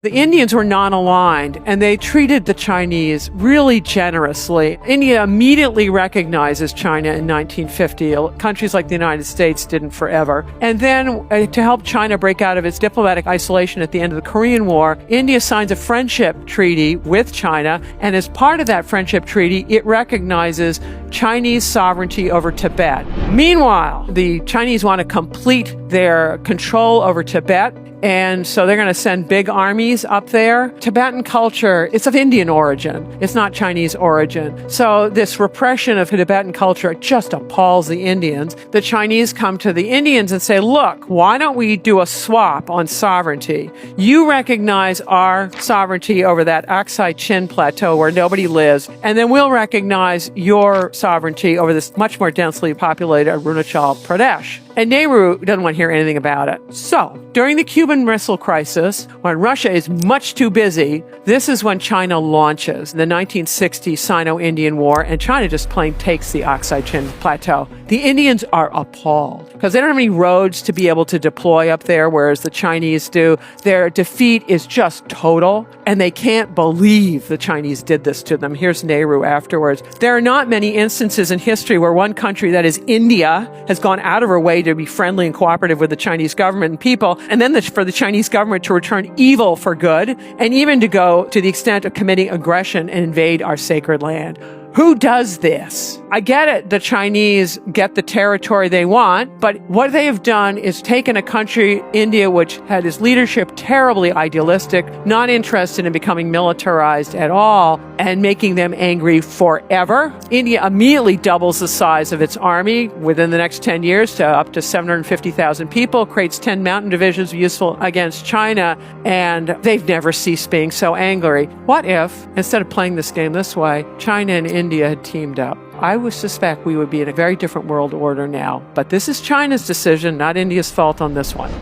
The Indians were non-aligned, and they treated the Chinese really generously. India immediately recognizes China in 1950. Countries like the United States didn't forever. And then, to help China break out of its diplomatic isolation at the end of the Korean War, India signs a friendship treaty with China, and as part of that friendship treaty, it recognizes Chinese sovereignty over Tibet. Meanwhile, the Chinese want to complete their control over Tibet, and so they're going to send big armies up there. Tibetan culture, it's of Indian origin. It's not Chinese origin. So this repression of Tibetan culture just appalls the Indians. The Chinese come to the Indians and say, look, why don't we do a swap on sovereignty? You recognize our sovereignty over that Aksai Chin plateau where nobody lives, and then we'll recognize your sovereignty over this much more densely populated Arunachal Pradesh. And Nehru doesn't want to hear anything about it. So, during the Cuban Missile Crisis, when Russia is much too busy, this is when China launches the 1960 Sino-Indian War, and China just plain takes the Aksai Chin Plateau. The Indians are appalled because they don't have any roads to be able to deploy up there, whereas the Chinese do. Their defeat is just total, and they can't believe the Chinese did this to them. Here's Nehru afterwards. There are not many instances in history where one country, that is India, has gone out of her way to be friendly and cooperative with the Chinese government and people, and then for the Chinese government to return evil for good, and even to go to the extent of committing aggression and invade our sacred land. Who does this? I get it. The Chinese get the territory they want, but what they have done is taken a country, India, which had its leadership terribly idealistic, not interested in becoming militarized at all, and making them angry forever. India immediately doubles the size of its army within the next 10 years to up to 750,000 people, creates 10 mountain divisions useful against China, and they've never ceased being so angry. What if, instead of playing this game this way, China and India had teamed up? I would suspect we would be in a very different world order now. But this is China's decision, not India's fault on this one.